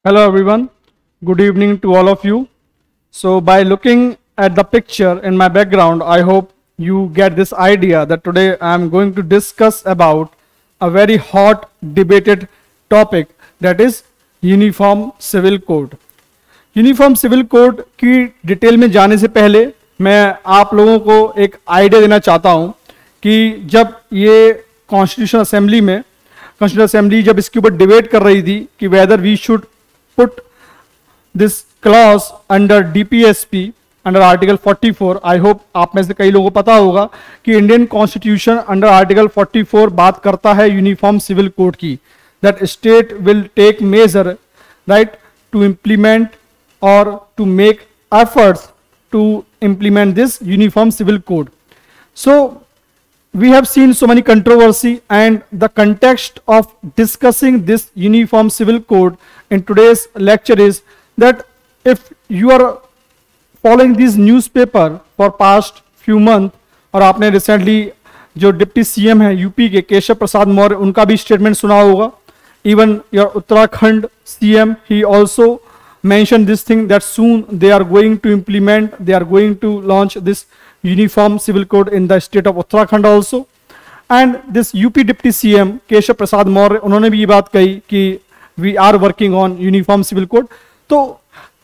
Hello everyone, good evening to all of you. So by looking at the picture in my background, I hope you get this idea that today I am going to discuss about a very hot debated topic, that is uniform civil code. Uniform civil code की detail में जाने से पहले मैं आप लोगों को एक आइडिया देना चाहता हूं कि जब ये कॉन्स्टिट्यूशन असेंबली जब इसके ऊपर डिबेट कर रही थी कि whether we should put this clause under DPSP under Article 44, I hope आप में से कई लोगों को पता होगा कि इंडियन कॉन्स्टिट्यूशन अंडर आर्टिकल 44 बात करता है यूनिफॉर्म सिविल कोड की, that state will take major right to implement or to make efforts to implement this uniform civil code. So we have seen so many controversy, and the context of discussing this uniform civil code in today's lecture is that if you are following this newspaper for past few months, और आपने recently जो deputy CM है UP के केशव प्रसाद मौर्य उनका भी statement सुना होगा, even your Uttarakhand CM, he also mentioned this thing that soon they are going to launch this uniform civil code in the state of Uttarakhand also. And this UP Deputy CM Keshav Prasad Maurya उन्होंने भी ये बात कही कि we are working on uniform civil code। तो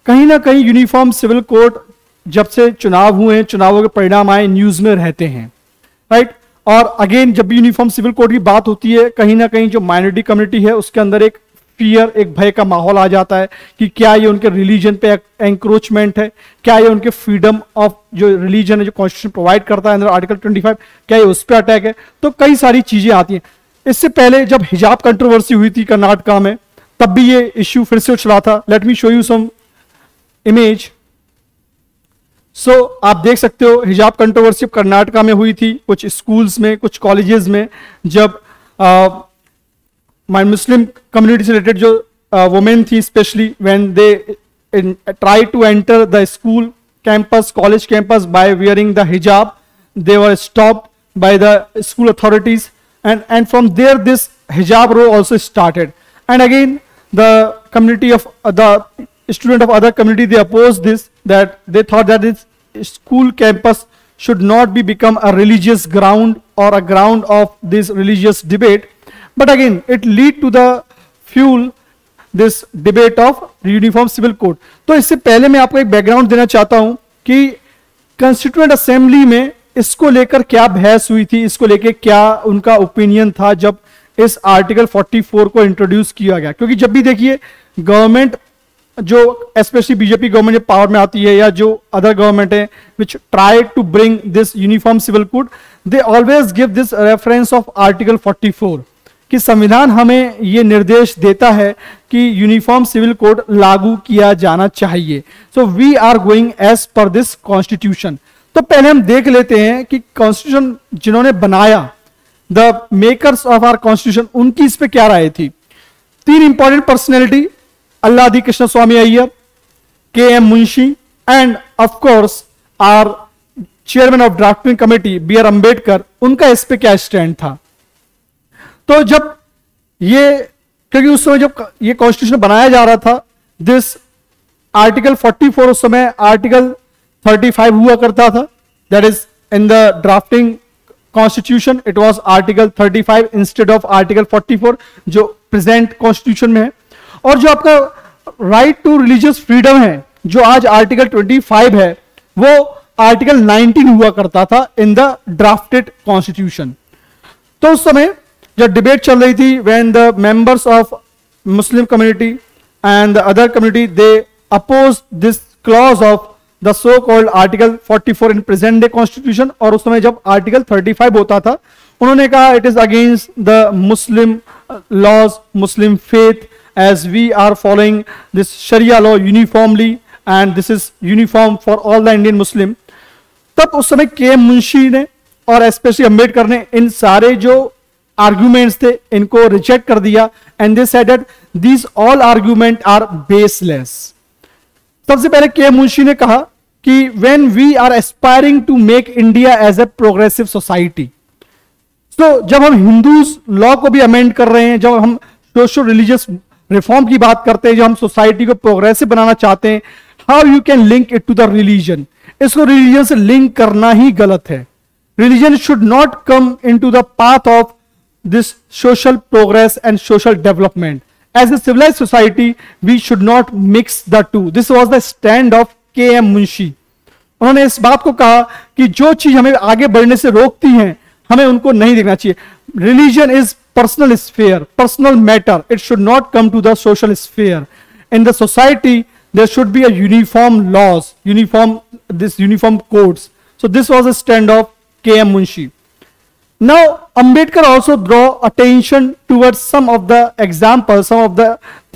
कहीं ना कहीं यूनिफॉर्म सिविल कोड जब से चुनाव हुए हैं, चुनावों के परिणाम आए, न्यूज में रहते हैं, राइट। और अगेन जब भी यूनिफॉर्म सिविल कोड की बात होती है, कहीं ना कहीं जो माइनॉरिटी कम्युनिटी है उसके अंदर एक फियर, एक भय का माहौल आ जाता है कि क्या ये उनके रिलीजन पे एंक्रोचमेंट है, क्या ये उनके फ्रीडम ऑफ जो रिलीजन है जो कॉन्स्टिट्यूशन प्रोवाइड करता है अंदर आर्टिकल 25, क्या ये उस पर अटैक है। तो कई सारी चीजें आती हैं। इससे पहले जब हिजाब कंट्रोवर्सी हुई थी कर्नाटका में, तब भी ये इश्यू फिर से उछला था। Let me show you some image. So आप देख सकते हो हिजाब कंट्रोवर्सी कर्नाटका में हुई थी, कुछ स्कूल्स में, कुछ कॉलेजेस में, जब माय मुस्लिम कम्युनिटी से रिलेटेड जो वुमेन थी, specially when they try to enter the school campus, college campus by wearing the hijab, they were stopped by the school authorities, and from there this hijab row also started. And again the community of the student of other community, they opposed this, that they thought that this school campus should not be become a religious ground or a ground of this religious debate, but again it lead to the fuel this debate of uniform civil code. तो इससे पहले मैं आपको एक background देना चाहता हूं कि कंस्टिट्यूएंट असेंबली में इसको लेकर क्या बहस हुई थी, इसको लेकर क्या उनका ओपिनियन था जब इस आर्टिकल 44 को इंट्रोड्यूस किया गया। क्योंकि जब भी देखिए गवर्नमेंट जो स्पेशली बीजेपी गवर्नमेंट जब पावर में आती है या जो अदर गवर्नमेंट है which try to bring this uniform civil code, they always give this reference of article 44 कि संविधान हमें ये निर्देश देता है कि यूनिफॉर्म सिविल कोड लागू किया जाना चाहिए। So we are going as per this constitution. तो पहले हम देख लेते हैं कि कॉन्स्टिट्यूशन जिन्होंने बनाया, the makers of our constitution, उनकी इस पे क्या राय थी। तीन important personality, Alladi Krishnaswami Ayyar, K M. Munshi, and of course our chairman of drafting committee B R. Ambedkar, उनका इस पे क्या स्टैंड था। तो जब ये, क्योंकि उस समय जब ये कॉन्स्टिट्यूशन बनाया जा रहा था, दिस आर्टिकल 44 उस समय आर्टिकल 35 हुआ करता था, that is in the drafting constitution it was article 35 instead of article 44 जो प्रेजेंट कॉन्स्टिट्यूशन में है। और जो आपका राइट टू रिलीजियस फ्रीडम है जो आज आर्टिकल 25 है, वो आर्टिकल 19 हुआ करता था इन द ड्राफ्टेड कॉन्स्टिट्यूशन। तो उस समय जब डिबेट चल रही थी, when the members of Muslim community and the other community they oppose this clause of the so called article 44 in present day constitution, और उस समय जब आर्टिकल 35 होता था, उन्होंने कहा it is against the Muslim laws, Muslim faith, as we are following this sharia law uniformly and this is uniform for all the Indian Muslim. तब उस समय के.एम. मुंशी ने और स्पेशली अंबेडकर ने इन सारे जो आर्ग्यूमेंट्स थे इनको रिजेक्ट कर दिया, and they said that these all argument are baseless. सबसे पहले के.एम. मुंशी ने कहा कि when we are aspiring to make India as a progressive society, तो जब हम हिंदूज लॉ को भी अमेंड कर रहे हैं, जब हम सोशल रिलीजियस रिफॉर्म की बात करते हैं, जो हम सोसाइटी को प्रोग्रेसिव बनाना चाहते हैं, how you can link it to the religion. इसको रिलीजन से लिंक करना ही गलत है। Religion should not come into the path of this social progress and social development. As a civilised society we should not mix the two. This was the stand of K M. Munshi. उन्होंने इस बात को कहा कि जो चीज हमें आगे बढ़ने से रोकती हैं, हमें उनको नहीं देखना चाहिए। Religion is personal sphere, personal matter, it should not come to the social sphere. In the society there should be a uniform laws, uniform codes. So this was a stand of K.M. Munshi. Now Ambedkar also draw attention towards some of the examples, some of the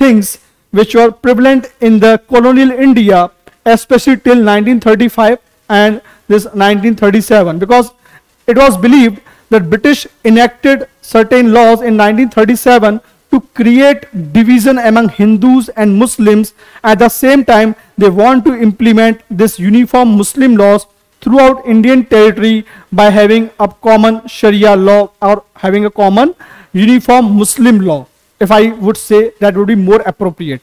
things which were prevalent in the colonial India, especially till 1935 and this 1937, because it was believed that British enacted certain laws in 1937 to create division among Hindus and Muslims. At the same time, they want to implement this uniform Muslim laws throughout Indian territory by having a common Sharia law or having a common uniform Muslim law. If I would say, that would be more appropriate.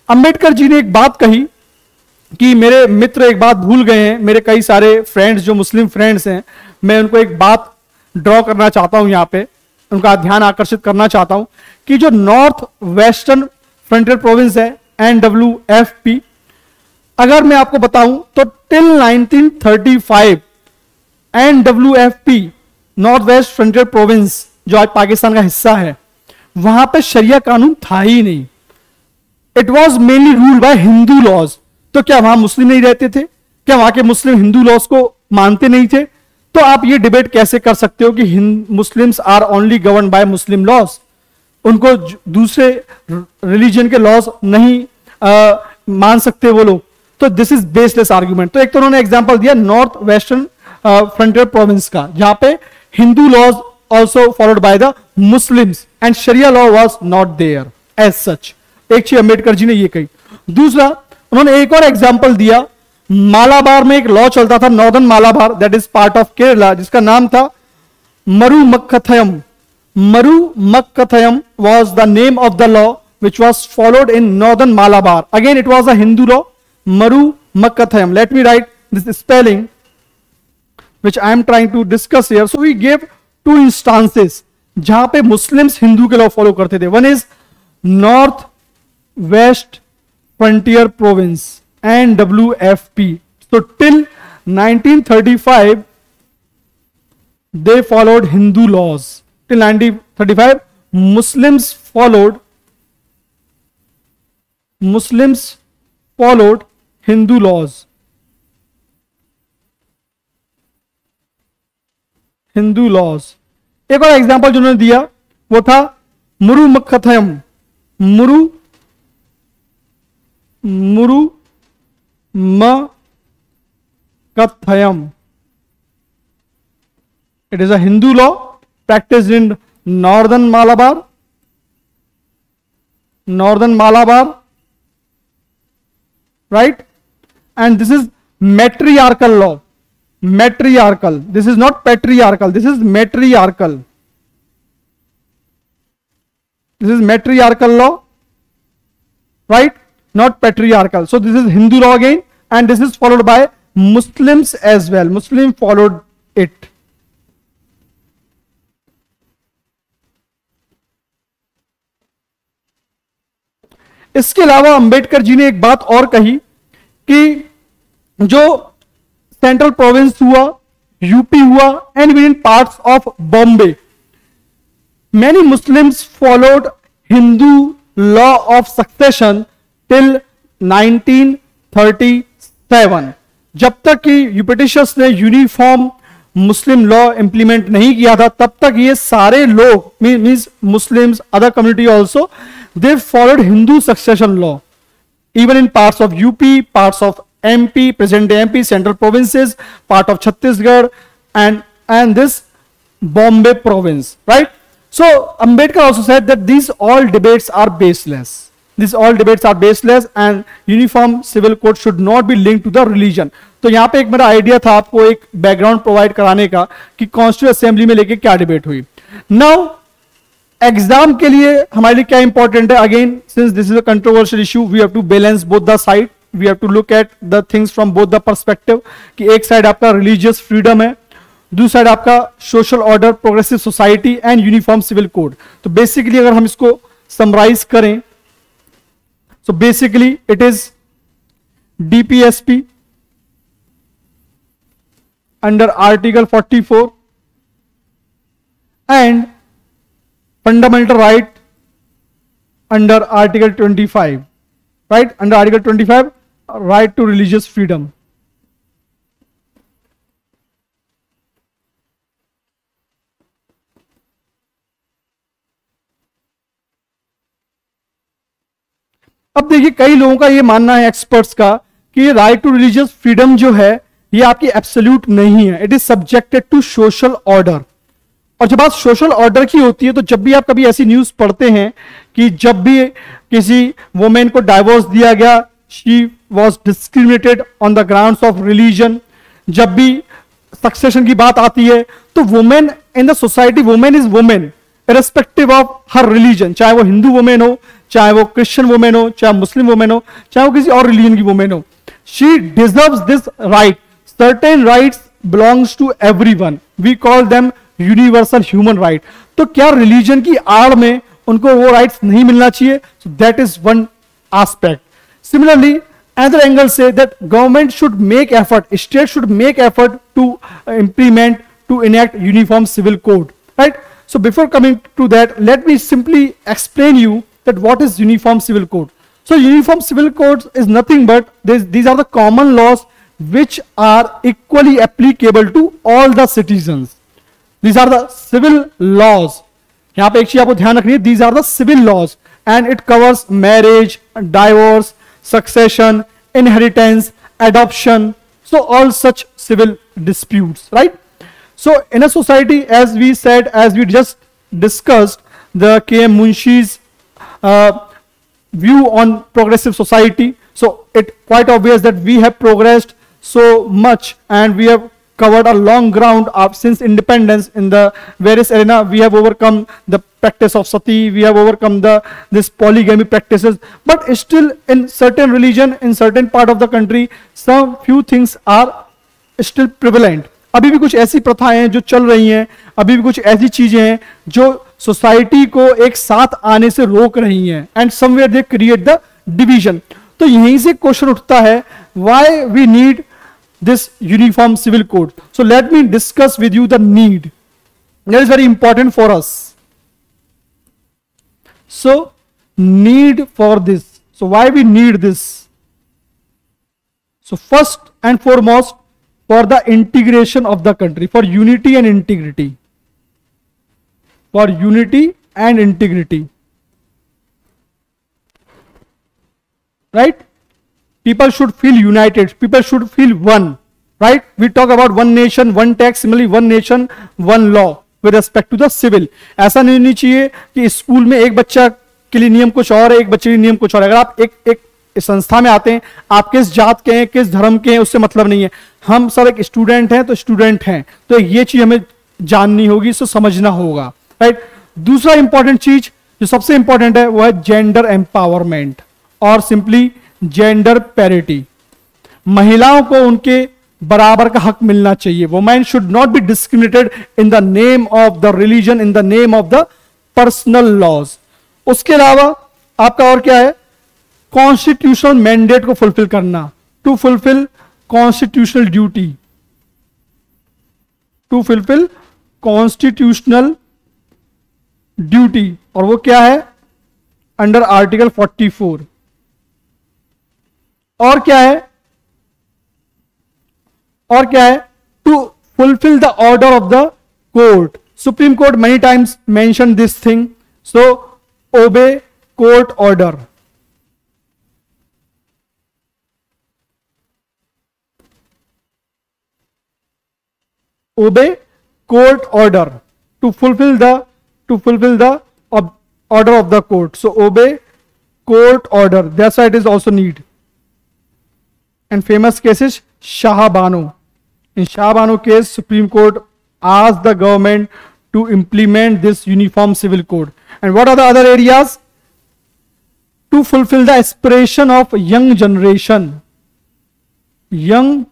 Ambedkar ji ने एक बात कही कि मेरे मित्र एक बात भूल गए हैं, मेरे कई सारे फ्रेंड्स जो मुस्लिम फ्रेंड्स हैं, मैं उनको एक बात ड्रॉ करना चाहता हूं, यहाँ पे उनका ध्यान आकर्षित करना चाहता हूं कि जो नॉर्थ वेस्टर्न फ्रंटियर प्रोविंस है NWFP, अगर मैं आपको बताऊं तो till 1935 NWFP north west frontier province जो आज पाकिस्तान का हिस्सा है, वहां पे शरिया कानून था ही नहीं। It was mainly ruled by Hindu laws. तो क्या वहां मुस्लिम नहीं रहते थे? क्या वहां के मुस्लिम हिंदू लॉज को मानते नहीं थे? तो आप ये डिबेट कैसे कर सकते हो कि Muslims are only govern by Muslim laws, उनको दूसरे रिलीजन के लॉज नहीं मान सकते वो लोग? तो दिस इज बेसलेस आर्ग्यूमेंट। तो एक तो उन्होंने एग्जांपल दिया नॉर्थ वेस्टर्न फ्रंटियर प्रोविंस का, जहां पे Hindu laws also followed by the Muslims and sharia law was not there as such. एक चीज अंबेडकर जी ने ये कही। दूसरा, उन्होंने एक और एग्जाम्पल दिया, मालाबार में एक लॉ चलता था, northern Malabar, that is part of Kerala, जिसका नाम था मरुमक्कथयम। मरुमक्कथयम was the name of the law which was followed in northern Malabar. Again, it was a Hindu law, Murugashthayam. Let me write this spelling which I am trying to discuss here. So we gave two instances जहां पे Muslims Hindu के law follow करते थे. One is north west frontier province NWFP. So till 1935 they followed Hindu laws. Till 1935 Muslims followed Hindu laws. Hindu laws. एक और example जो उन्होंने दिया वो था मुरुमक्कथयम. मुरुमक्कथयम. It is a Hindu law practiced in northern Malabar, right? And this is matriarchal law. Matriarchal. This is not patriarchal. This is matriarchal. This is matriarchal law, right? Not patriarchal. So this is Hindu law again, and this is followed by Muslims as well. Muslim followed it. इसके अलावा अंबेडकर जी ने एक बात और कही कि जो central province हुआ, यूपी हुआ, and with in parts of Bombay, many Muslims followed Hindu law of succession till 1937. जब तक कि ब्रिटिशर्स ने यूनिफॉर्म मुस्लिम लॉ इंप्लीमेंट नहीं किया था, तब तक ये सारे लोग means Muslims, other community also, they followed Hindu succession law even in parts of UP, parts of MP, present day MP, central provinces, part of Chhattisgarh, and this Bombay province, right? So Ambedkar also said that these all debates are baseless. These all debates are baseless and uniform civil code should not be linked to the religion. तो यहाँ पे एक मेरा idea था आपको एक background provide कराने का कि कॉन्स्टिट्यूएंट असेंबली में लेके क्या डिबेट हुई. नाउ एग्जाम के लिए हमारे लिए क्या इंपॉर्टेंट है? Again since this is a controversial issue, we have to balance both the side, we have to look at the things from both the perspective, कि एक साइड आपका रिलीजियस फ्रीडम है, दूसरी साइड आपका social order, progressive society and uniform civil code. तो basically अगर हम इसको समराइज करें, so basically it is DPSP under article 44 and fundamental right under article 25, right? Under article 25, right to religious freedom. अब देखिए, कई लोगों का ये मानना है, एक्सपर्ट्स का, कि राइट टू रिलीजियस फ्रीडम जो है ये आपकी एब्सोल्यूट नहीं है, it is subjected to social order. और जब बात सोशल ऑर्डर की होती है, तो जब भी आप कभी ऐसी न्यूज पढ़ते हैं कि जब भी किसी वुमेन को डाइवोर्स दिया गया, she was discriminated on the grounds of religion, जब भी सक्सेशन की बात आती है, तो women in the society, women is women irrespective of her religion, चाहे वो हिंदू वुमेन हो, चाहे वो क्रिश्चियन वुमेन हो, चाहे मुस्लिम वुमेन हो, चाहे वो किसी और रिलीजन की वुमेन हो. She deserves this right. Certain rights belongs to everyone, we call them universal human right. तो क्या रिलीजन की आड़ में उनको वो राइट्स नहीं मिलना चाहिए? So that is one aspect. Similarly another angle say that government should make effort, state should make effort to implement, to enact uniform civil code, right? So before coming to that, let me simply explain you that what is uniform civil code. So uniform civil code is nothing but these are the common laws which are equally applicable to all the citizens. These are the civil laws. यहाँ पे एक चीज आपको ध्यान रखनी है, these are the civil laws and it covers marriage, divorce, succession, inheritance, adoption, so all such civil disputes, right? So in a society, as we said, as we just discussed, the K.M. Munshi's view on progressive society, so it quite obvious that we have progressed so much and we have covered a long ground since independence in the various arena. We have overcome the practice of sati, we have overcome this polygamy practices, but still in certain religion, in certain part of the country, some few things are still prevalent. अभी भी कुछ ऐसी प्रथाएं हैं जो चल रही हैं, अभी भी कुछ ऐसी चीजें हैं जो सोसाइटी को एक साथ आने से रोक रही हैं, and somewhere they create the division. तो यहीं से क्वेश्चन उठता है, why we need this uniform civil code. So let me discuss with you the need that is very important for us. So need for this, so why we need this? So first and foremost, for the integration of the country, for unity and integrity, for unity and integrity, right? People should feel united, people should feel one, right? We talk about one nation, one tax, similarly one nation, one law with respect to the civil. ऐसा नहीं होनी चाहिए कि school में एक बच्चा के लिए नियम कुछ और है, एक बच्चे के लिए नियम कुछ और है. अगर आप एक संस्था में आते हैं, आप किस जात के हैं, किस धर्म के हैं, उससे मतलब नहीं है. हम सब एक स्टूडेंट हैं तो स्टूडेंट हैं, तो ये चीज हमें जाननी होगी, इसको समझना होगा, राइट? दूसरा इंपॉर्टेंट चीज जो सबसे इंपॉर्टेंट है वो है जेंडर एम्पावरमेंट और सिंपली जेंडर पैरिटी. महिलाओं को उनके बराबर का हक मिलना चाहिए. Women should not be discriminated in the name of the religion, in the name of the personal laws. उसके अलावा आपका और क्या है? कॉन्स्टिट्यूशनल मैंडेट को फुलफिल करना, to fulfil constitutional duty, to fulfil constitutional duty. और वो क्या है? Under article 44. और क्या है? और क्या है? To fulfil the order of the court. Supreme Court many times mention this thing, so obey court order. Obey court order to fulfill the order of the court. So obey court order. That's why it is also need. And famous case is Shah Bano. In Shah Bano case, Supreme Court asked the government to implement this uniform civil code. And what are the other areas? To fulfill the aspiration of young generation. To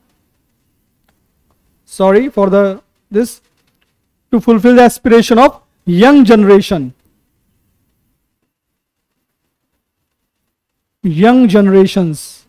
fulfill the aspiration of young generation. Young generations.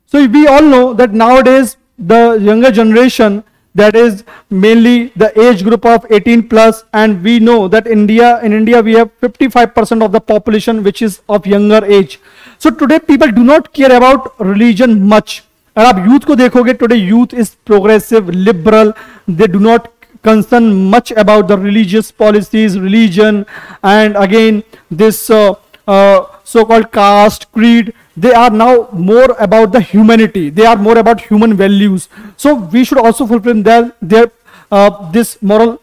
So we all know that nowadays the younger generation, that is mainly the age group of 18 plus, and we know that in India we have 55% of the population which is of younger age. So today people do not care about religion much. अगर आप youth को देखोगे, today youth is progressive, liberal, they do not concern much about the religious policies, religion, and again this so-called caste, creed. They are now more about the humanity. They are more about human values. So we should also fulfill their this moral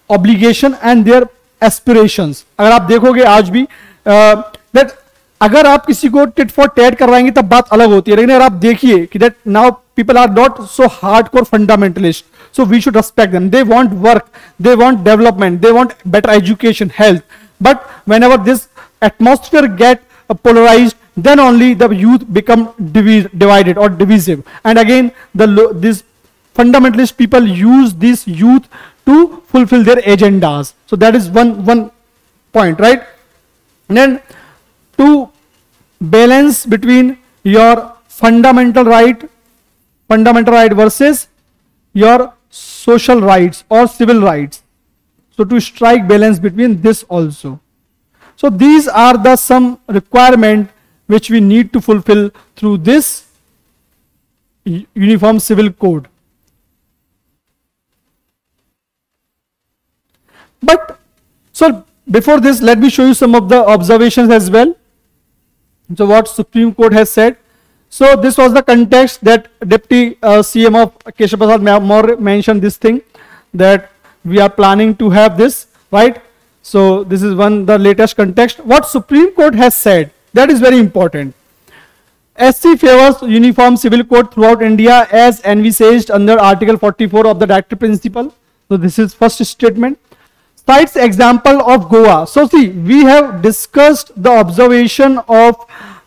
obligation and their aspirations. अगर आप देखोगे आज भी that अगर आप किसी को tit for tat करवाएंगे तब बात अलग होती है, लेकिन अगर आप देखिए कि that now people are not so hardcore fundamentalist. So we should respect them. They want work, they want development, they want better education, health. But whenever this atmosphere get polarized, then only the youth become divided or divisive. And again, these fundamentalist people use this youth to fulfill their agendas. So that is one point, right? And then to balance between your fundamental right versus your social rights or civil rights. So to strike balance between this also. So these are the some requirement which we need to fulfill through this Uniform Civil Code. But so before this, let me show you some of the observations as well. So what Supreme Court has said. So this was the context that Deputy CM of Keshav Prasad Maurya mentioned this thing, that we are planning to have this, right? So this is the latest context. What Supreme Court has said, that is very important. SC favors Uniform Civil Code throughout India as envisaged under Article 44 of the Directive Principle. So this is first statement. Cites example of Goa. So see, we have discussed the observation of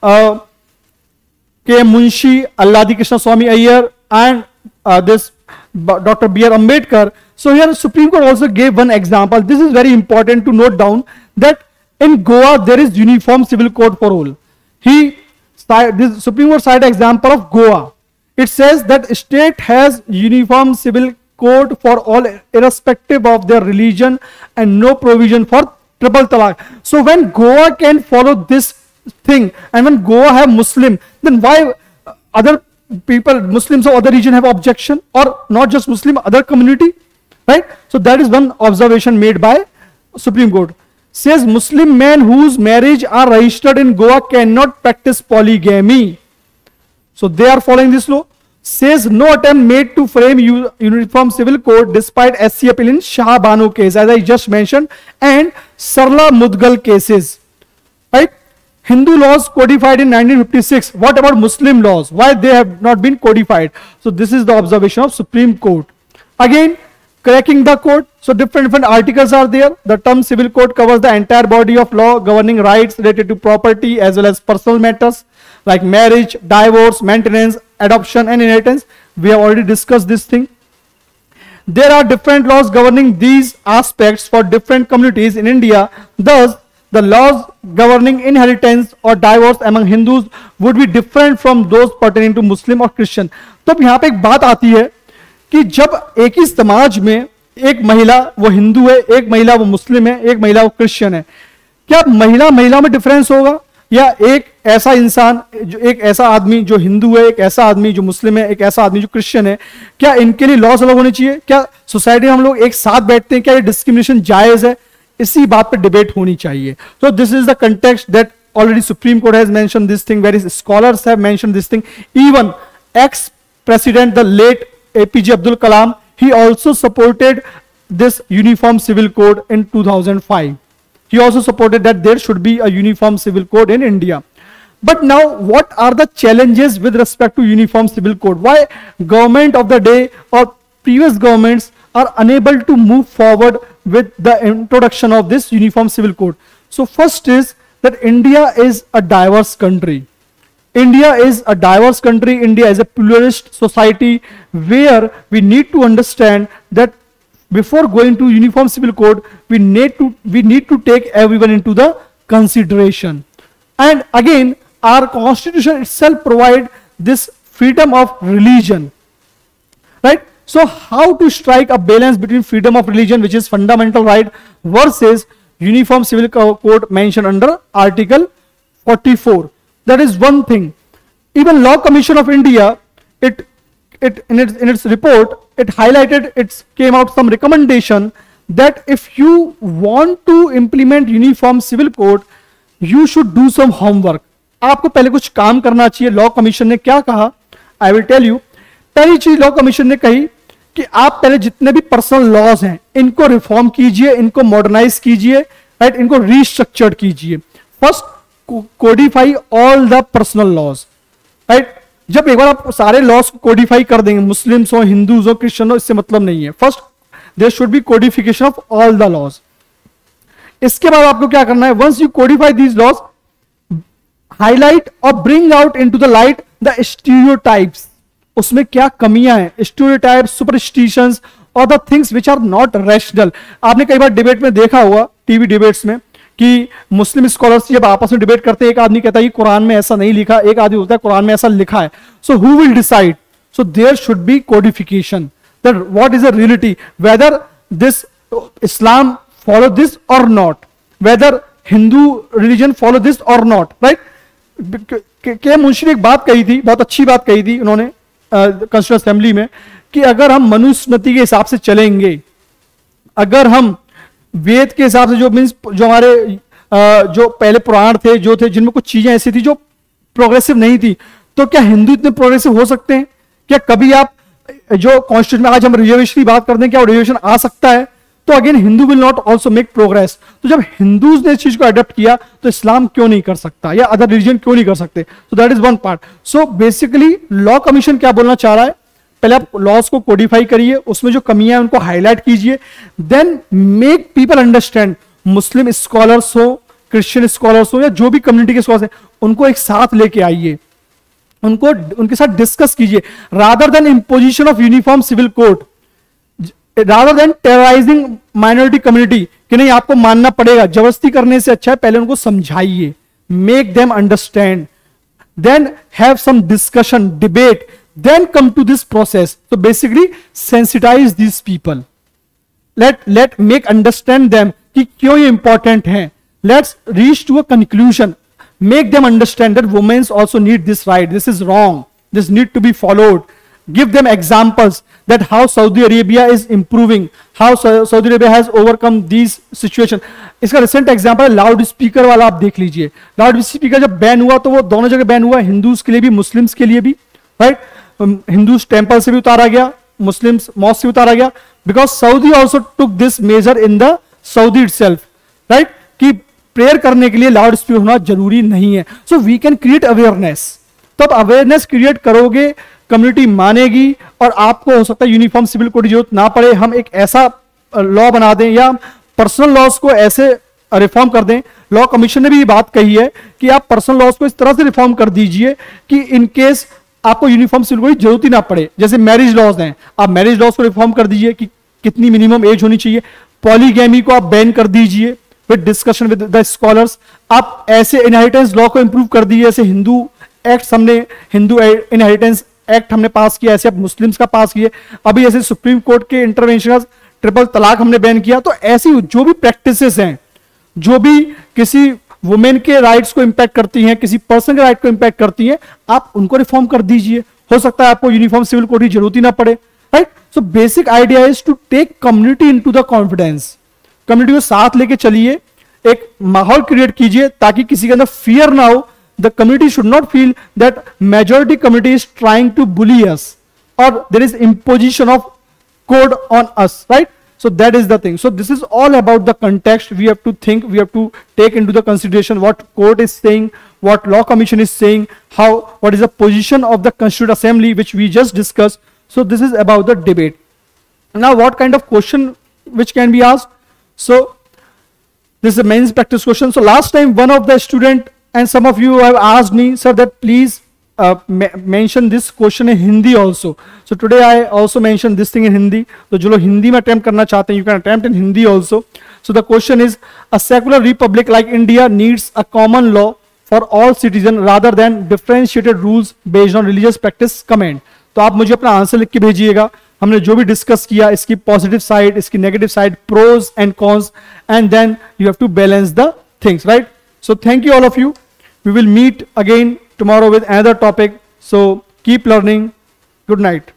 K.M. Munshi, Alladi Krishna Swami Iyer, and this Dr. B.R. Ambedkar. So here Supreme Court also gave one example. This is very important to note down, that in Goa there is Uniform Civil Code for all. This Supreme Court cited example of Goa. It says that state has Uniform Civil Code for all irrespective of their religion and no provision for triple talaq. So when Goa can follow this thing, and when Goa have Muslim, then why other people, Muslims of other region, have objection? Or not just Muslim, other community, right? So that is one observation made by Supreme Court. Says Muslim men whose marriage are registered in Goa cannot practice polygamy. So they are following this law. Says no attempt made to frame Uniform Civil Code despite SC appeal in Shah Banu case, as I just mentioned, and Sarla Mudgal cases, right? Hindu laws codified in 1956. What about Muslim laws? Why they have not been codified? So this is the observation of Supreme Court. Again, cracking the code. So different articles are there. The term civil code covers the entire body of law governing rights related to property as well as personal matters like marriage, divorce, maintenance, adoption, and inheritance. We have already discussed this thing. There are different laws governing these aspects for different communities in India. Thus, the laws governing inheritance or divorce among Hindus would be different from those pertaining to Muslim or Christian. तो अब यहाँ पे एक बात आती है कि जब एक ही समाज में एक महिला वो हिंदू है, एक महिला वो मुस्लिम है, एक महिला वो क्रिश्चियन है, क्या महिला में डिफरेंस होगा? या एक ऐसा इंसान, जो एक ऐसा आदमी जो हिंदू है, एक ऐसा आदमी जो मुस्लिम है, एक ऐसा आदमी जो क्रिश्चियन है, क्या इनके लिए लॉस अलग होने चाहिए? क्या सोसाइटी में हम लोग एक साथ बैठते हैं, क्या ये डिस्क्रिमिनेशन जायज है? इसी बात पर डिबेट होनी चाहिए. So this is the context that already Supreme Court has mentioned this thing, various scholars have mentioned this thing. Even ex-president, the late APJ Abdul Kalam, he also supported this Uniform Civil Code in 2005. He also supported that there should be a Uniform Civil Code in India. But now, what are the challenges with respect to Uniform Civil Code? Why government of the day or previous governments are unable to move forward with the introduction of this Uniform Civil Code? So first is that India is a diverse country. India is a diverse country. India is a pluralist society where we need to understand that before going to uniform civil code, we need to take everyone into the consideration. And again, our constitution itself provide this freedom of religion, right? So how to strike a balance between freedom of religion, which is fundamental right, versus uniform civil code mentioned under Article 44? That is one thing. Even Law Commission of India, in its report, it highlighted, it came out some recommendation that if you want to implement uniform civil code, you should do some homework. आपको पहले कुछ काम करना चाहिए. Law commission ने क्या कहा, I will tell you. पहली चीज लॉ कमीशन ने कही कि आप पहले जितने भी पर्सनल लॉज हैं इनको रिफॉर्म कीजिए, इनको मॉडर्नाइज कीजिए, राइट, इनको रीस्ट्रक्चर्ड कीजिए. First codify all the personal laws, right. जब एक बार आप सारे लॉज को कोडिफाई कर देंगे, मुस्लिम्स हो, हिंदूज हो, क्रिश्चियन हो, इससे मतलब नहीं है. First there should be codification of all the laws. इसके बाद आपको क्या करना है, once you codify these laws, highlight or bring out into the light the stereotypes. उसमें क्या कमियां हैं, stereotypes, superstitions or the things which are not rational. आपने कई बार डिबेट में देखा हुआ, टीवी डिबेट्स में, कि मुस्लिम स्कॉलर्स जब आपस में डिबेट करते हैं, एक आदमी कहता है कि कुरान में ऐसा नहीं लिखा, एक आदमी होता है कुरान में ऐसा लिखा है. So who will decide? So there should be codification that what is the reality, whether this Islam follow this or not, whether Hindu religion follow this or not, right. K Munshi ने एक बात कही थी, बहुत अच्छी बात कही थी उन्होंने कॉन्स्टिट्यूएंट असेंबली में, कि अगर हम मनुस्मृति के हिसाब से चलेंगे, अगर हम वेद के हिसाब से, जो मीन्स जो हमारे जो पहले पुराण थे, जो थे जिनमें कुछ चीजें ऐसी थी जो प्रोग्रेसिव नहीं थी, तो क्या हिंदू इतने प्रोग्रेसिव हो सकते हैं? क्या कभी आप जो कॉन्स्टिट्यूशन में आज हम रिजर्वेशन की बात करते हैं, क्या रिजर्वेशन आ सकता है? तो again Hindu will not also make progress. तो जब हिंदूज ने इस चीज को अडॉप्ट किया, तो इस्लाम क्यों नहीं कर सकता, या अदर रिलीजन क्यों नहीं कर सकते? So that is one part. So basically law commission क्या बोलना चाह रहा है, पहले आप लॉज को कोडिफाई करिए, उसमें जो कमियां हैं उनको हाईलाइट कीजिए, then make people understand. Muslim scholars हो, क्रिश्चियन स्कॉलर्स हो, या जो भी कम्युनिटी के स्कॉलर्स हैं, उनको एक साथ लेके आइए, उनको उनके साथ डिस्कस कीजिए, rather than imposition of uniform civil code, rather than terrorising minority community, कि नहीं आपको मानना पड़ेगा. जबरदस्ती करने से अच्छा है पहले उनको समझाइए, make them understand, then have some discussion, debate, then come to this process. So basically sensitize these people, let make understand them कि क्यों ये important है. Let's reach to a conclusion, make them understand that women also need this right, this is wrong, this need to be followed. Give them examples that how Saudi Arabia is improving, how Saudi Arabia has overcome these situations. इसका recent example है loud speaker वाला, आप देख लीजिए. Loud speaker जब ban हुआ तो वो दोनों जगह बैन हुआ, हिंदूज के लिए भी, मुस्लिम्स के लिए भी, राइट. हिंदूज टेंपल से भी उतारा गया, मुस्लिम्स मॉस्क से उतारा गया, because Saudi also took this major in the Saudi itself, right, कि प्रेयर करने के लिए लाउड स्पीकर होना जरूरी नहीं है. So we can create awareness. तो आप अवेयरनेस क्रिएट करोगे, कम्युनिटी मानेगी, और आपको हो सकता है यूनिफॉर्म सिविल कोड की जरूरत ना पड़े. हम एक ऐसा लॉ बना दें, या पर्सनल लॉज को ऐसे रिफॉर्म कर दें. लॉ कमीशन ने भी ये बात कही है कि आप पर्सनल लॉज को इस तरह से रिफॉर्म कर दीजिए कि इन केस आपको यूनिफॉर्म सिविल कोड की जरूरत ही ना पड़े. जैसे मैरिज लॉज हैं, आप मैरिज लॉज को रिफॉर्म कर दीजिए कि कितनी मिनिमम एज होनी चाहिए. पॉलीगैमी को आप बैन कर दीजिए with discussion with the scholars. आप ऐसे इनहेरिटेंस लॉ को इंप्रूव कर दीजिए, जैसे हिंदू एक्ट, हमने हिंदू इनहेरिटेंस एक्ट हमने पास किया, ऐसे आप मुस्लिम्स का पास किए. अभी ऐसे सुप्रीम कोर्ट के इंटरवेंशन, ट्रिपल तलाक हमने बैन किया. तो ऐसी जो भी प्रैक्टिसेस हैं, जो भी किसी वुमेन के राइट्स को इंपैक्ट करती हैं, किसी पर्सन के राइट को इंपैक्ट करती हैं, आप उनको रिफॉर्म कर दीजिए. हो सकता है आपको यूनिफॉर्म सिविल कोड की जरूरत ही ना पड़े, right. So basic idea is to take community into the confidence. Community को साथ लेके चलिए, एक माहौल क्रिएट कीजिए ताकि किसी के अंदर फियर ना हो. The community should not feel that majority community is trying to bully us or there is imposition of code on us, right? So that is the thing. So this is all about the context. We have to think, we have to take into the consideration what court is saying, what law commission is saying, what is the position of the Constituent Assembly, which we just discussed. So this is about the debate. Now what kind of question which can be asked? So This is a mains practice question. So last time one of the student and some of you have asked me, sir, that please mention this question in Hindi also. So today I also mentioned this thing in Hindi. So जो लोग हिंदी में attempt करना चाहते हैं, you can attempt in Hindi also. So the question is, a secular republic like India needs a common law for all citizens rather than differentiated rules based on religious practice. Comment. तो आप मुझे अपना answer लिख के भेजिएगा. हमने जो भी डिस्कस किया, इसकी पॉजिटिव साइड, इसकी negative side, pros and cons, and then you have to balance the things, right? So thank you all of you. We will meet again tomorrow with another topic. So keep learning. Good night.